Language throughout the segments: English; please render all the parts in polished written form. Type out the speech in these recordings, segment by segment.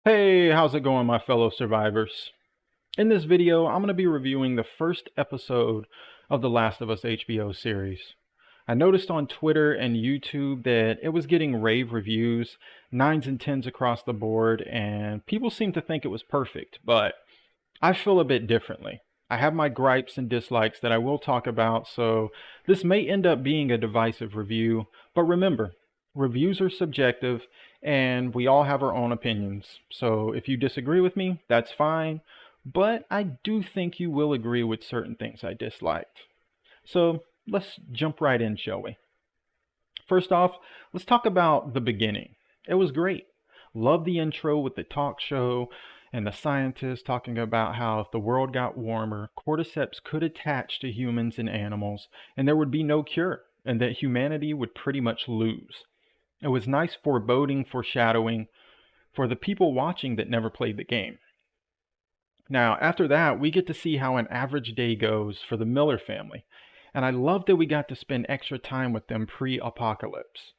Hey, how's it going, my fellow survivors? In this video, I'm going to be reviewing the first episode of the Last of Us HBO series. I noticed on Twitter and YouTube that it was getting rave reviews, 9s and 10s across the board, and people seem to think it was perfect, but I feel a bit differently. I have my gripes and dislikes that I will talk about, so this may end up being a divisive review, but remember, reviews are subjective and we all have our own opinions. So if you disagree with me, that's fine, but I do think you will agree with certain things I disliked. So let's jump right in, shall we? First off, let's talk about the beginning. It was great. Love the intro with the talk show and the scientists talking about how if the world got warmer, cordyceps could attach to humans and animals, and there would be no cure, and that humanity would pretty much lose. It was nice foreboding, foreshadowing for the people watching that never played the game. Now, after that, we get to see how an average day goes for the Miller family, and I love that we got to spend extra time with them pre-apocalypse.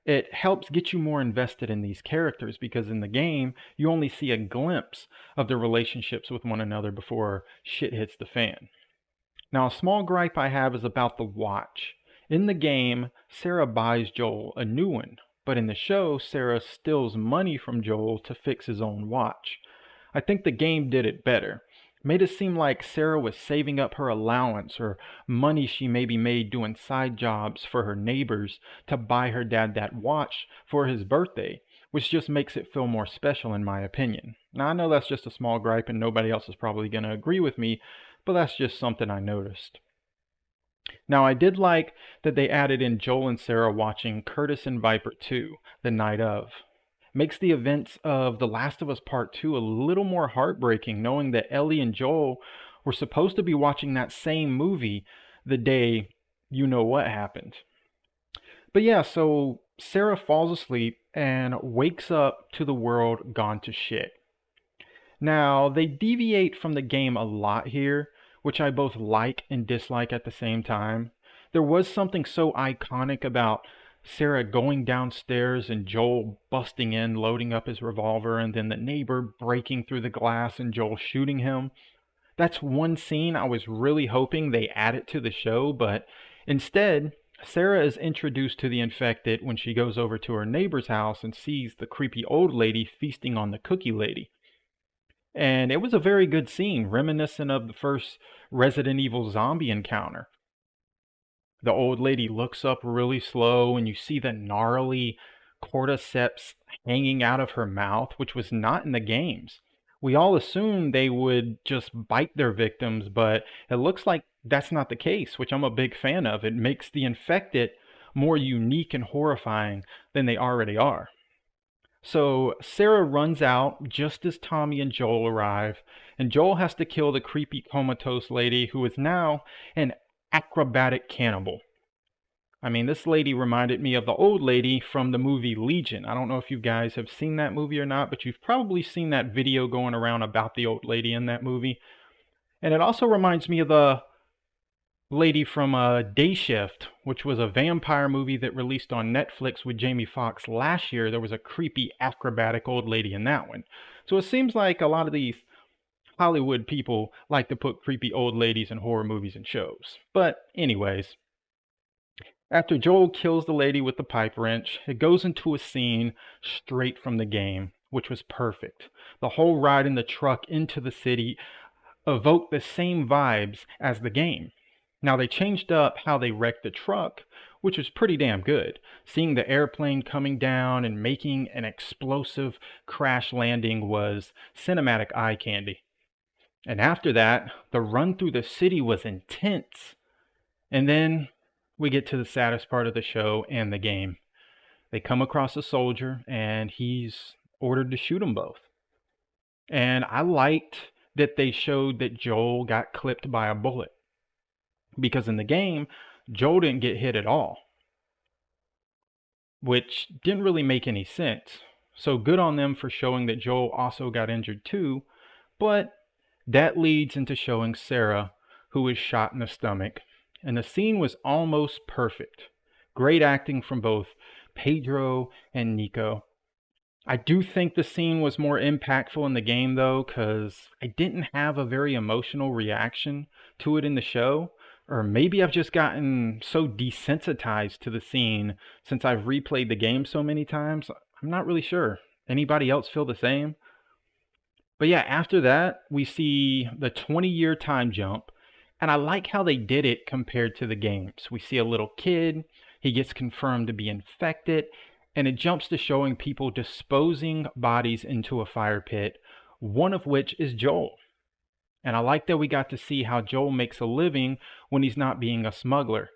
It helps get you more invested in these characters because in the game, you only see a glimpse of their relationships with one another before shit hits the fan. Now, a small gripe I have is about the watch. In the game, Sarah buys Joel a new one, but in the show, Sarah steals money from Joel to fix his own watch. I think the game did it better. Made it seem like Sarah was saving up her allowance or money she maybe made doing side jobs for her neighbors to buy her dad that watch for his birthday, which just makes it feel more special in my opinion. Now I know that's just a small gripe and nobody else is probably going to agree with me, but that's just something I noticed. Now I did like that they added in Joel and Sarah watching Curtis and Viper 2 the night of. Makes the events of The Last of Us Part 2 a little more heartbreaking knowing that Ellie and Joel were supposed to be watching that same movie the day you know what happened. But yeah, so Sarah falls asleep and wakes up to the world gone to shit. Now, they deviate from the game a lot here, which I both like and dislike at the same time. There was something so iconic about Sarah going downstairs and Joel busting in, loading up his revolver, and then the neighbor breaking through the glass and Joel shooting him. That's one scene I was really hoping they added to the show, but instead, Sarah is introduced to the infected when she goes over to her neighbor's house and sees the creepy old lady feasting on the cookie lady. And it was a very good scene, reminiscent of the first Resident Evil zombie encounter. The old lady looks up really slow, and you see the gnarly cordyceps hanging out of her mouth, which was not in the games. We all assumed they would just bite their victims, but it looks like that's not the case, which I'm a big fan of. It makes the infected more unique and horrifying than they already are. So Sarah runs out just as Tommy and Joel arrive, and Joel has to kill the creepy comatose lady who is now an acrobatic cannibal. I mean, this lady reminded me of the old lady from the movie Legion. I don't know if you guys have seen that movie or not, but you've probably seen that video going around about the old lady in that movie. And it also reminds me of the lady from Day Shift, which was a vampire movie that released on Netflix with Jamie Foxx last year. There was a creepy acrobatic old lady in that one. So it seems like a lot of these Hollywood people like to put creepy old ladies in horror movies and shows. But anyways, after Joel kills the lady with the pipe wrench, it goes into a scene straight from the game, which was perfect. The whole ride in the truck into the city evoked the same vibes as the game. Now they changed up how they wrecked the truck, which was pretty damn good. Seeing the airplane coming down and making an explosive crash landing was cinematic eye candy. And after that, the run through the city was intense. And then we get to the saddest part of the show and the game. They come across a soldier and he's ordered to shoot them both. And I liked that they showed that Joel got clipped by a bullet. Because in the game, Joel didn't get hit at all, which didn't really make any sense. So good on them for showing that Joel also got injured too, but that leads into showing Sarah, who was shot in the stomach, and the scene was almost perfect. Great acting from both Pedro and Nico. I do think the scene was more impactful in the game though, because I didn't have a very emotional reaction to it in the show. Or maybe I've just gotten so desensitized to the scene since I've replayed the game so many times. I'm not really sure. Anybody else feel the same? But yeah, after that, we see the 20-year time jump, and I like how they did it compared to the games. We see a little kid, he gets confirmed to be infected, and it jumps to showing people disposing bodies into a fire pit, one of which is Joel. And I like that we got to see how Joel makes a living when he's not being a smuggler.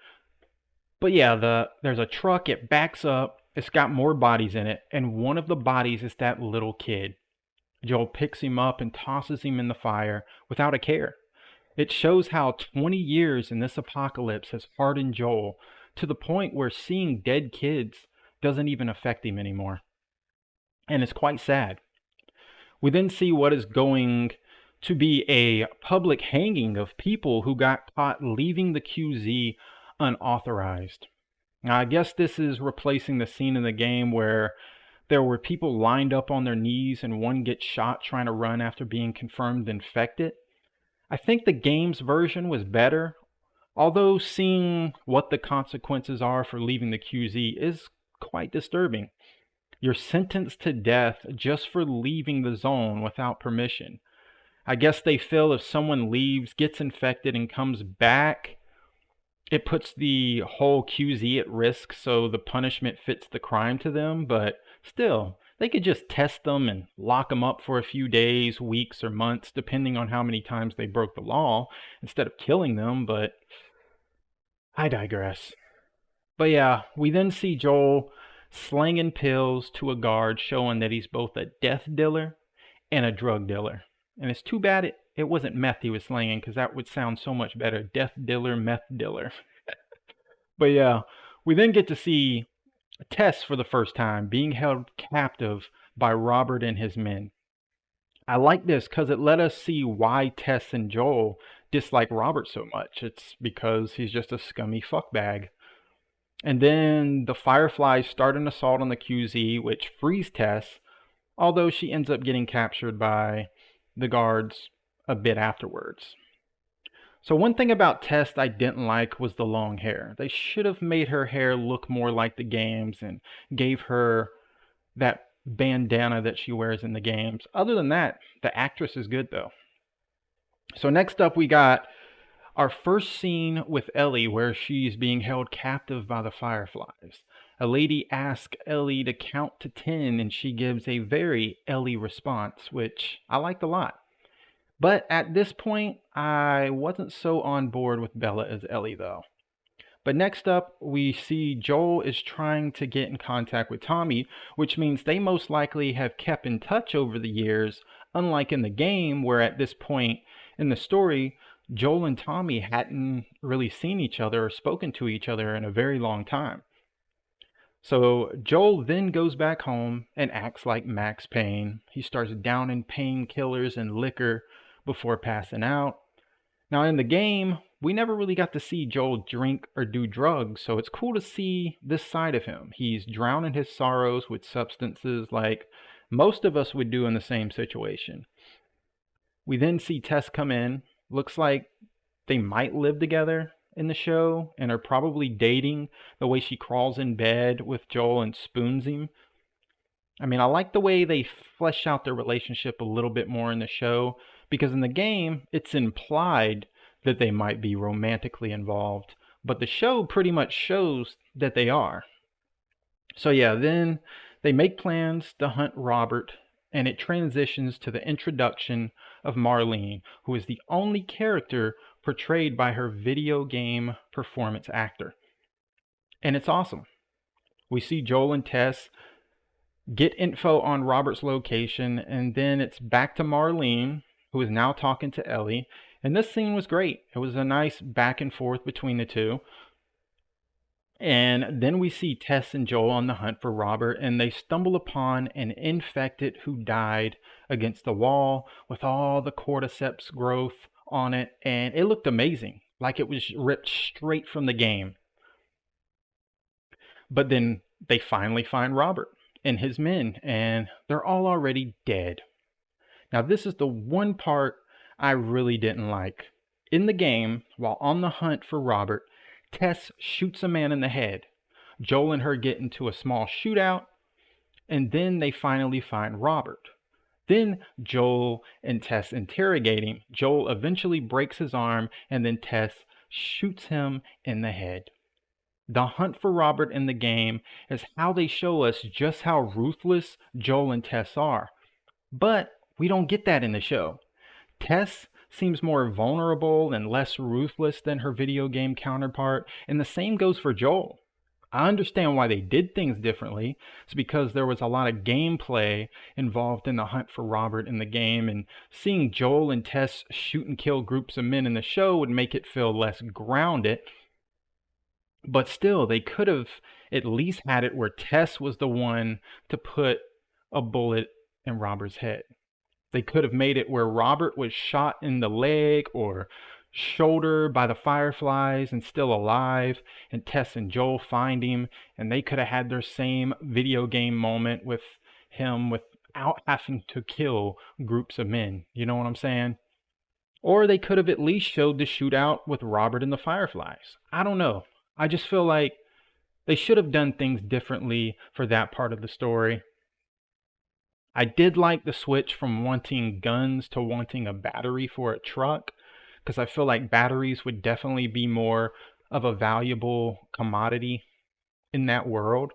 But yeah, there's a truck, it backs up, it's got more bodies in it, and one of the bodies is that little kid. Joel picks him up and tosses him in the fire without a care. It shows how 20 years in this apocalypse has hardened Joel to the point where seeing dead kids doesn't even affect him anymore. And it's quite sad. We then see what is going to be a public hanging of people who got caught leaving the QZ unauthorized. Now, I guess this is replacing the scene in the game where there were people lined up on their knees and one gets shot trying to run after being confirmed infected. I think the game's version was better, although seeing what the consequences are for leaving the QZ is quite disturbing. You're sentenced to death just for leaving the zone without permission. I guess they feel if someone leaves, gets infected, and comes back, it puts the whole QZ at risk, so the punishment fits the crime to them, but still, they could just test them and lock them up for a few days, weeks, or months, depending on how many times they broke the law, instead of killing them, but I digress. But yeah, we then see Joel slinging pills to a guard, showing that he's both a death dealer and a drug dealer. And it's too bad it wasn't meth he was slinging, because that would sound so much better. Death dealer, meth dealer. But yeah, we then get to see Tess for the first time being held captive by Robert and his men. I like this because it let us see why Tess and Joel dislike Robert so much. It's because he's just a scummy fuckbag. And then the Fireflies start an assault on the QZ, which frees Tess, although she ends up getting captured by the guards a bit afterwards. So one thing about Tess I didn't like was the long hair. They should have made her hair look more like the games and gave her that bandana that she wears in the games. Other than that, the actress is good though. So next up we got our first scene with Ellie where she's being held captive by the Fireflies. A lady asks Ellie to count to 10 and she gives a very Ellie response, which I liked a lot. But at this point, I wasn't so on board with Bella as Ellie though. But next up, we see Joel is trying to get in contact with Tommy, which means they most likely have kept in touch over the years, unlike in the game where at this point in the story, Joel and Tommy hadn't really seen each other or spoken to each other in a very long time. So Joel then goes back home and acts like Max Payne. He starts downing painkillers and liquor before passing out. Now in the game, we never really got to see Joel drink or do drugs, so it's cool to see this side of him. He's drowning his sorrows with substances like most of us would do in the same situation. We then see Tess come in. Looks like they might live together in the show and are probably dating, the way she crawls in bed with Joel and spoons him. I mean, I like the way they flesh out their relationship a little bit more in the show, because in the game, it's implied that they might be romantically involved, but the show pretty much shows that they are. So yeah, then they make plans to hunt Robert, and it transitions to the introduction of Marlene, who is the only character portrayed by her video game performance actor. And it's awesome. We see Joel and Tess get info on Robert's location, and then it's back to Marlene, who is now talking to Ellie. And this scene was great. It was a nice back and forth between the two. And then we see Tess and Joel on the hunt for Robert, and they stumble upon an infected who died against the wall with all the cordyceps growth on it, and it looked amazing, like it was ripped straight from the game. But then they finally find Robert, and his men, and they're all already dead. Now, this is the one part I really didn't like. In the game, while on the hunt for Robert, Tess shoots a man in the head. Joel and her get into a small shootout, and then they finally find Robert. Then Joel and Tess interrogate him. Joel eventually breaks his arm, and then Tess shoots him in the head. The hunt for Robert in the game is how they show us just how ruthless Joel and Tess are. But we don't get that in the show. Tess seems more vulnerable and less ruthless than her video game counterpart, and the same goes for Joel. I understand why they did things differently. It's because there was a lot of gameplay involved in the hunt for Robert in the game, and seeing Joel and Tess shoot and kill groups of men in the show would make it feel less grounded. But still, they could have at least had it where Tess was the one to put a bullet in Robert's head. They could have made it where Robert was shot in the leg or shoulder by the fireflies and still alive, and Tess and Joel find him, and they could have had their same video game moment with him without having to kill groups of men. You know what I'm saying? Or they could have at least showed the shootout with Robert and the fireflies. I don't know. I just feel like they should have done things differently for that part of the story. I did like the switch from wanting guns to wanting a battery for a truck, because I feel like batteries would definitely be more of a valuable commodity in that world.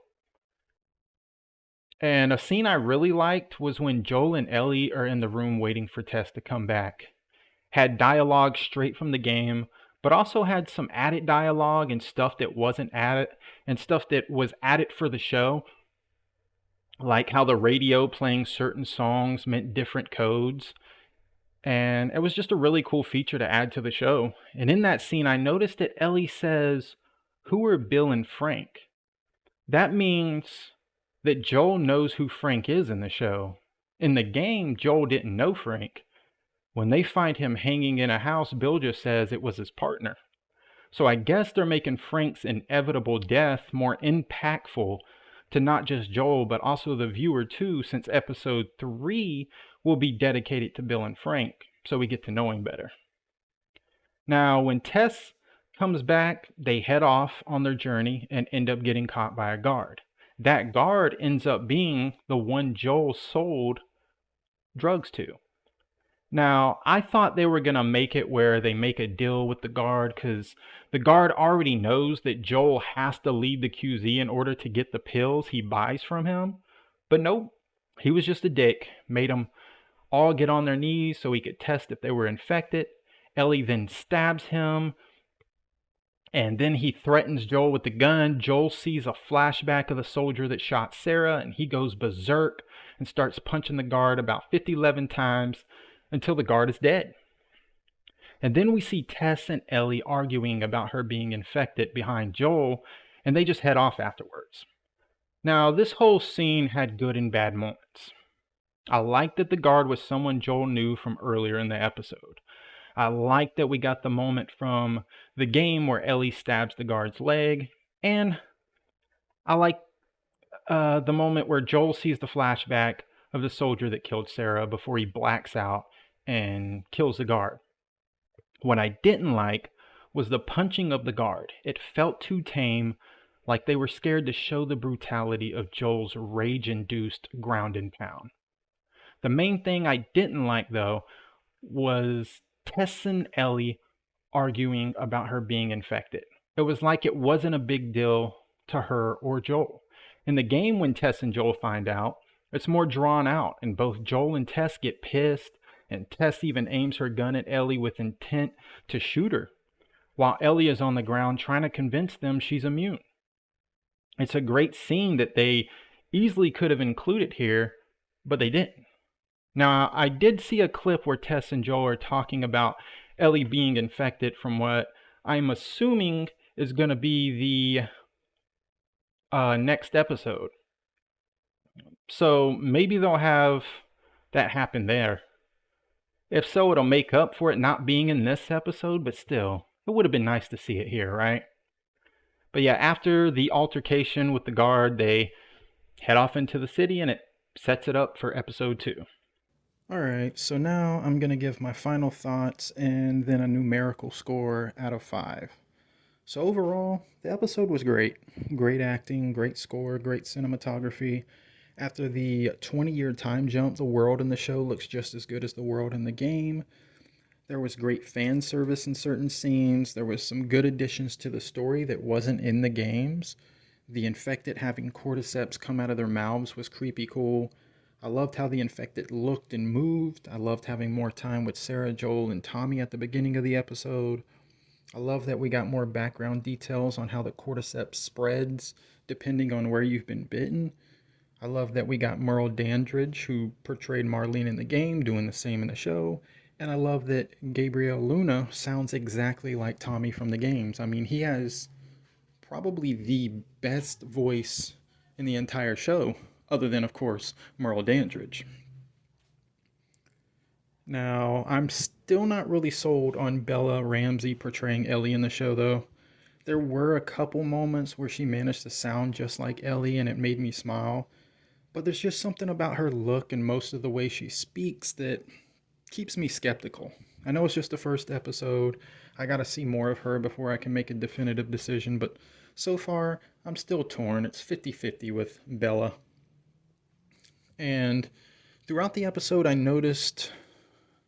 And a scene I really liked was when Joel and Ellie are in the room waiting for Tess to come back. Had dialogue straight from the game, but also had some added dialogue and stuff that wasn't added, and stuff that was added for the show, like how the radio playing certain songs meant different codes. And it was just a really cool feature to add to the show. And in that scene, I noticed that Ellie says, "Who are Bill and Frank?" That means that Joel knows who Frank is in the show. In the game, Joel didn't know Frank. When they find him hanging in a house, Bill just says it was his partner. So I guess they're making Frank's inevitable death more impactful to not just Joel, but also the viewer too, since episode 3 will be dedicated to Bill and Frank, so we get to know him better. Now, when Tess comes back, they head off on their journey and end up getting caught by a guard. That guard ends up being the one Joel sold drugs to. Now, I thought they were going to make it where they make a deal with the guard, because the guard already knows that Joel has to leave the QZ in order to get the pills he buys from him. But nope, he was just a dick. Made them all get on their knees so he could test if they were infected. Ellie then stabs him, and then he threatens Joel with the gun. Joel sees a flashback of the soldier that shot Sarah, and he goes berserk and starts punching the guard about 11 times until the guard is dead. And then we see Tess and Ellie arguing about her being infected behind Joel, and they just head off afterwards. Now, this whole scene had good and bad moments. I liked that the guard was someone Joel knew from earlier in the episode. I liked that we got the moment from the game where Ellie stabs the guard's leg, and I liked the moment where Joel sees the flashback of the soldier that killed Sarah before he blacks out and kills the guard. What I didn't like was the punching of the guard. It felt too tame, like they were scared to show the brutality of Joel's rage-induced ground and pound. The main thing I didn't like, though, was Tess and Ellie arguing about her being infected. It was like it wasn't a big deal to her or Joel. In the game, when Tess and Joel find out, it's more drawn out, and both Joel and Tess get pissed, and Tess even aims her gun at Ellie with intent to shoot her, while Ellie is on the ground trying to convince them she's immune. It's a great scene that they easily could have included here, but they didn't. Now, I did see a clip where Tess and Joel are talking about Ellie being infected from what I'm assuming is going to be the next episode. So maybe they'll have that happen there. If so, it'll make up for it not being in this episode, but still, it would have been nice to see it here, right? But yeah, after the altercation with the guard, they head off into the city, and it sets it up for episode 2. Alright, so now I'm going to give my final thoughts and then a numerical score out of 5. So overall, the episode was great. Great acting, great score, great cinematography. After the 20-year time jump, the world in the show looks just as good as the world in the game. There was great fan service in certain scenes. There was some good additions to the story that wasn't in the games. The infected having cordyceps come out of their mouths was creepy cool. I loved how the infected looked and moved. I loved having more time with Sarah, Joel, and Tommy at the beginning of the episode. I love that we got more background details on how the cordyceps spreads depending on where you've been bitten. I love that we got Merle Dandridge, who portrayed Marlene in the game, doing the same in the show. And I love that Gabriel Luna sounds exactly like Tommy from the games. I mean, he has probably the best voice in the entire show, other than, of course, Merle Dandridge. Now, I'm still not really sold on Bella Ramsey portraying Ellie in the show, though. There were a couple moments where she managed to sound just like Ellie, and it made me smile. But there's just something about her look and most of the way she speaks that keeps me skeptical. I know it's just the first episode. I gotta see more of her before I can make a definitive decision, but so far, I'm still torn. It's 50-50 with Bella. And throughout the episode, I noticed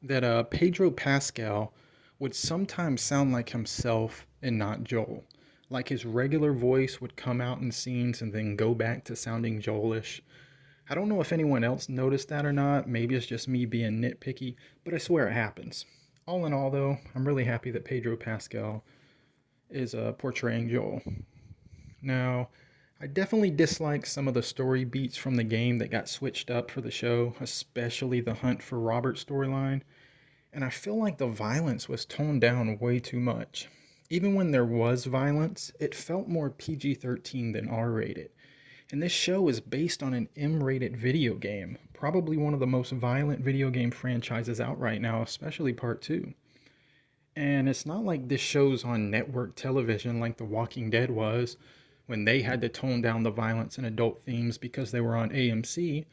that Pedro Pascal would sometimes sound like himself and not Joel. Like his regular voice would come out in scenes and then go back to sounding Joelish. I don't know if anyone else noticed that or not. Maybe it's just me being nitpicky, but I swear it happens. All in all, though, I'm really happy that Pedro Pascal is portraying Joel. Now, I definitely dislike some of the story beats from the game that got switched up for the show, especially the Hunt for Robert storyline. And I feel like the violence was toned down way too much. Even when there was violence, it felt more PG-13 than R-rated. And this show is based on an M-rated video game, probably one of the most violent video game franchises out right now, especially Part 2. And it's not like this show's on network television like The Walking Dead was, when they had to tone down the violence and adult themes because they were on AMC.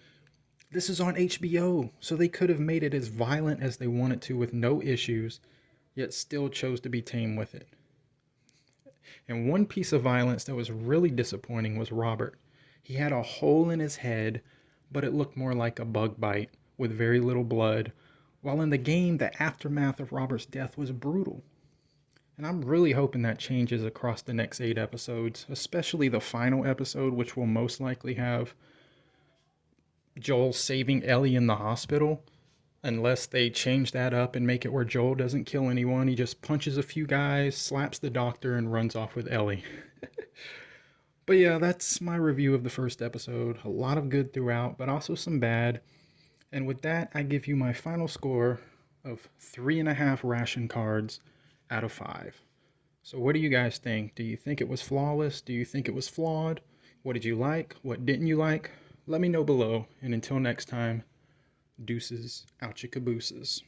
This is on HBO, so they could have made it as violent as they wanted to with no issues, yet still chose to be tame with it. And one piece of violence that was really disappointing was Robert. He had a hole in his head, but it looked more like a bug bite with very little blood, while in the game, the aftermath of Robert's death was brutal. And I'm really hoping that changes across the next 8 episodes, especially the final episode, which will most likely have Joel saving Ellie in the hospital. Unless they change that up and make it where Joel doesn't kill anyone. He just punches a few guys, slaps the doctor, and runs off with Ellie. But yeah, that's my review of the first episode. A lot of good throughout, but also some bad. And with that, I give you my final score of 3.5 ration cards out of 5. So what do you guys think? Do you think it was flawless? Do you think it was flawed? What did you like? What didn't you like? Let me know below. And until next time, deuces, ouchie cabooses.